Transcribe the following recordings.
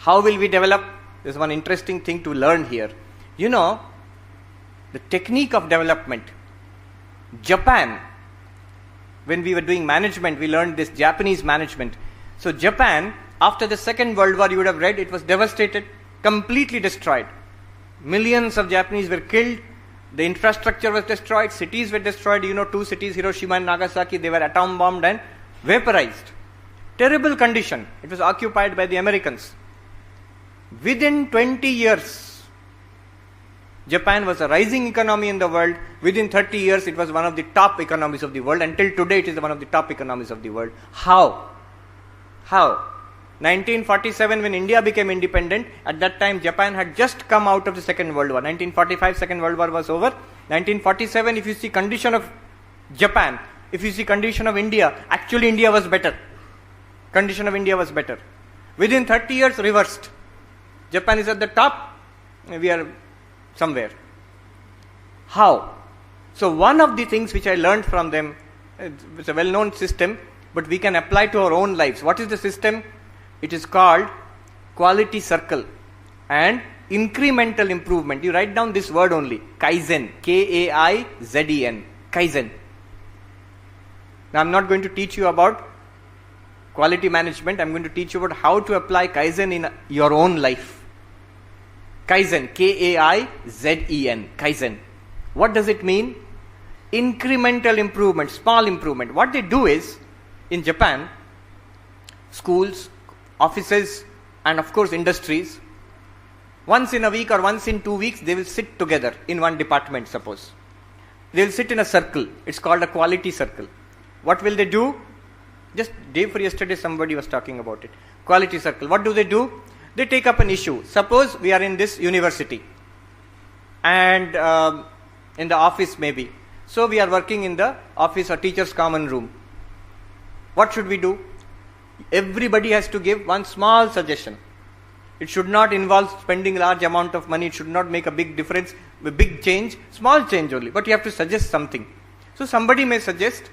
How will we develop? There's one interesting thing to learn here. You know, the technique of development. Japan, when we were doing management, we learned this Japanese management. So Japan, after the Second World War, you would have read, it was devastated, completely destroyed. Millions of Japanese were killed. The infrastructure was destroyed. Cities were destroyed. You know, 2 cities, Hiroshima and Nagasaki, they were atom bombed and vaporized. Terrible condition. It was occupied by the Americans. Within 20 years, Japan was a rising economy in the world. Within 30 years, it was one of the top economies of the world. Until today, it is one of the top economies of the world. How? 1947, when India became independent, at that time, Japan had just come out of the Second World War. 1945, Second World War was over. 1947, if you see condition of Japan, if you see condition of India, actually India was better. Condition of India was better. Within 30 years, reversed. Japan is at the top, we are somewhere. How? So one of the things which I learned from them, it's a well-known system, but we can apply to our own lives. What is the system? It is called quality circle and incremental improvement. You write down this word only, Kaizen, K-A-I-Z-E-N, Kaizen. Now I'm not going to teach you about quality management. I'm going to teach you about how to apply Kaizen in your own life. Kaizen, K-A-I-Z-E-N, Kaizen. What does it mean? Incremental improvement, small improvement. What they do is, in Japan, schools, offices, and of course industries, once in a week or once in 2 weeks, they will sit together in one department, suppose. They will sit in a circle. It's called a quality circle. What will they do? Just day before yesterday, somebody was talking about it. Quality circle. What do? They take up an issue. Suppose we are in this university and in the office maybe. So we are working in the office or teacher's common room. What should we do? Everybody has to give one small suggestion. It should not involve spending a large amount of money. It should not make a big difference, a big change, small change only. But you have to suggest something. So somebody may suggest,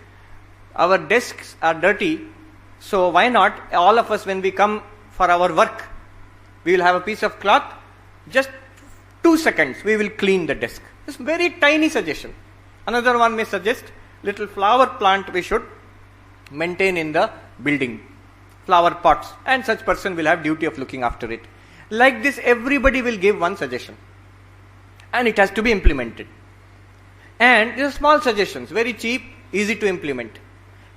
our desks are dirty, so why not all of us, when we come for our work, we will have a piece of cloth, just 2 seconds, we will clean the desk. This very tiny suggestion. Another one may suggest, little flower plant we should maintain in the building. Flower pots. And such person will have duty of looking after it. Like this, everybody will give one suggestion. And it has to be implemented. And these are small suggestions, very cheap, easy to implement.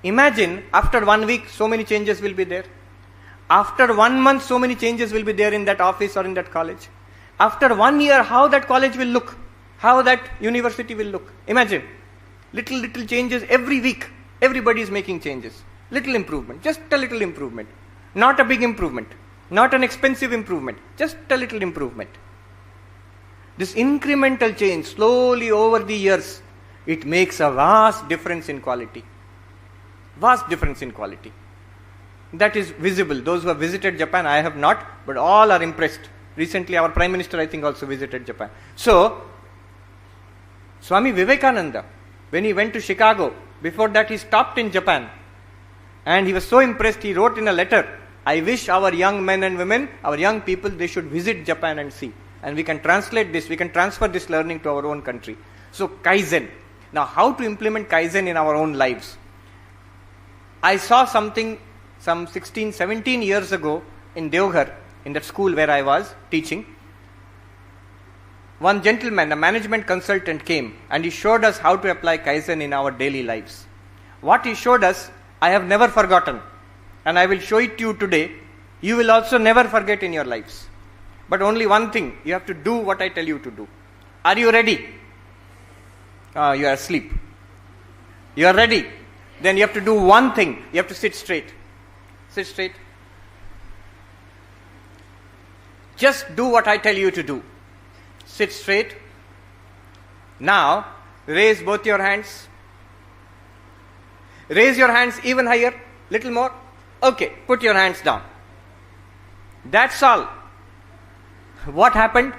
Imagine, after 1 week, so many changes will be there. After 1 month, so many changes will be there in that office or in that college. After 1 year, how that college will look, how that university will look. Imagine, little changes every week. Everybody is making changes. Little improvement, just a little improvement. Not a big improvement, not an expensive improvement, just a little improvement. This incremental change, slowly over the years, it makes a vast difference in quality. Vast difference in quality. That is visible. Those who have visited Japan, I have not, but all are impressed. Recently, our Prime Minister, I think, also visited Japan. So, Swami Vivekananda, when he went to Chicago, before that he stopped in Japan. And he was so impressed, he wrote in a letter, I wish our young men and women, our young people, they should visit Japan and see. And we can translate this, we can transfer this learning to our own country. So, Kaizen. Now, how to implement Kaizen in our own lives? I saw something some 16, 17 years ago in Deoghar, in that school where I was teaching. One gentleman, a management consultant, came and he showed us how to apply Kaizen in our daily lives. What he showed us, I have never forgotten, and I will show it to you today. You will also never forget in your lives. But only one thing, you have to do what I tell you to do. Are you ready? You are asleep. You are ready. Then you have to do one thing. You have to sit straight. Sit straight. Just do what I tell you to do. Sit straight. Now, raise both your hands. Raise your hands even higher, little more. Okay, put your hands down. That's all. What happened?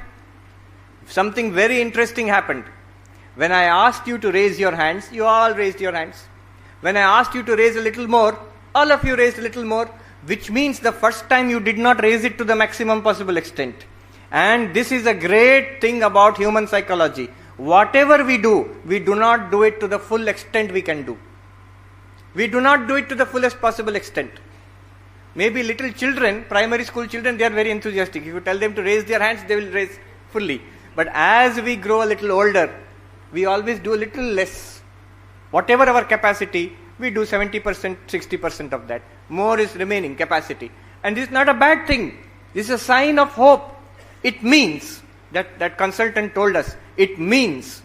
Something very interesting happened. When I asked you to raise your hands, you all raised your hands. When I asked you to raise a little more, all of you raised a little more. which means the first time you did not raise it to the maximum possible extent. And this is a great thing about human psychology. Whatever we do not do it to the full extent we can do. We do not do it to the fullest possible extent. Maybe little children, primary school children, they are very enthusiastic. If you tell them to raise their hands, they will raise fully. But as we grow a little older, we always do a little less. Whatever our capacity, we do 70%, 60% of that. More is remaining capacity. And this is not a bad thing. This is a sign of hope. It means, that consultant told us, it means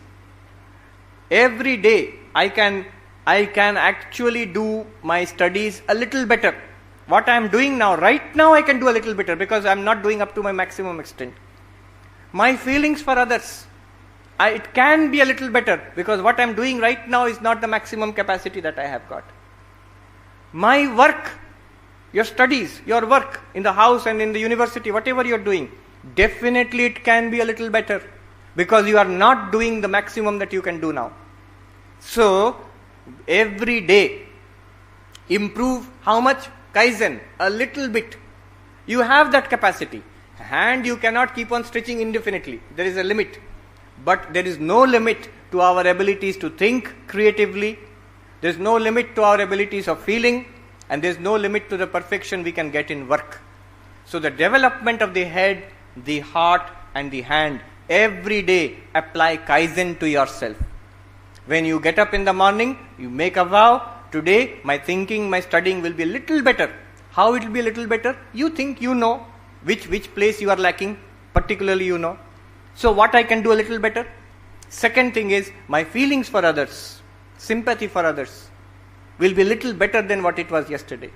every day I can actually do my studies a little better. What I am doing now, right now I can do a little better because I am not doing up to my maximum extent. My feelings for others, it can be a little better because what I am doing right now is not the maximum capacity that I have got. My work, your studies, your work in the house and in the university, whatever you are doing, definitely it can be a little better because you are not doing the maximum that you can do now. So, every day, improve how much? Kaizen, a little bit. You have that capacity. And you cannot keep on stretching indefinitely. There is a limit. But there is no limit to our abilities to think creatively. There is no limit to our abilities of feeling. And there is no limit to the perfection we can get in work. So the development of the head, the heart and the hand, every day apply Kaizen to yourself. When you get up in the morning, you make a vow, today my thinking, my studying will be a little better. How it will be a little better? You think you know which place you are lacking, particularly you know. So what I can do a little better? Second thing is, my feelings for others, sympathy for others, will be a little better than what it was yesterday.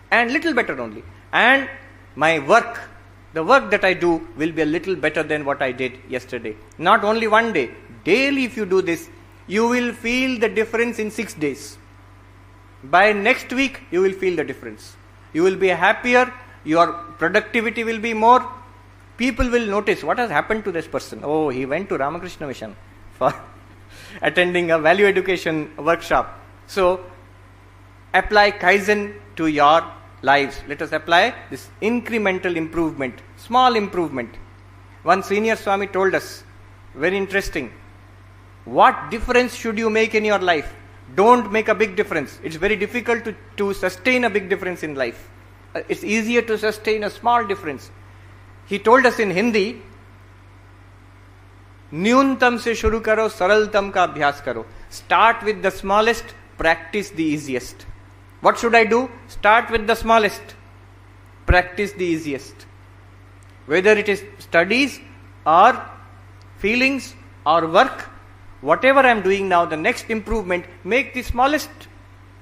And little better only. And my work, the work that I do will be a little better than what I did yesterday. Not only one day, daily if you do this, you will feel the difference in 6 days. By next week, you will feel the difference. You will be happier, your productivity will be more. People will notice what has happened to this person. Oh, he went to Ramakrishna Mission for attending a value education workshop. So, apply Kaizen to your lives. Let us apply this incremental improvement, small improvement. One senior Swami told us, very interesting, what difference should you make in your life? Don't make a big difference. It's very difficult to sustain a big difference in life. It's easier to sustain a small difference. He told us in Hindi, न्यूनतम से शुरू करो, सरलतम का अभ्यास करो. Start with the smallest, practice the easiest. What should I do? Start with the smallest, practice the easiest. Whether it is studies or feelings or work, whatever I am doing now, the next improvement, make the smallest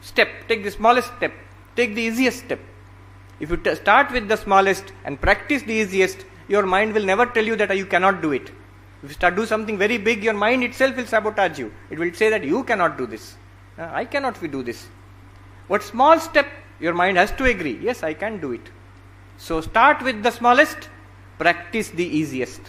step, take the smallest step, take the easiest step. If you start with the smallest and practice the easiest, your mind will never tell you that you cannot do it. If you do something very big, your mind itself will sabotage you. It will say that you cannot do this. I cannot do this. What small step, your mind has to agree, yes, I can do it. So start with the smallest, practice the easiest.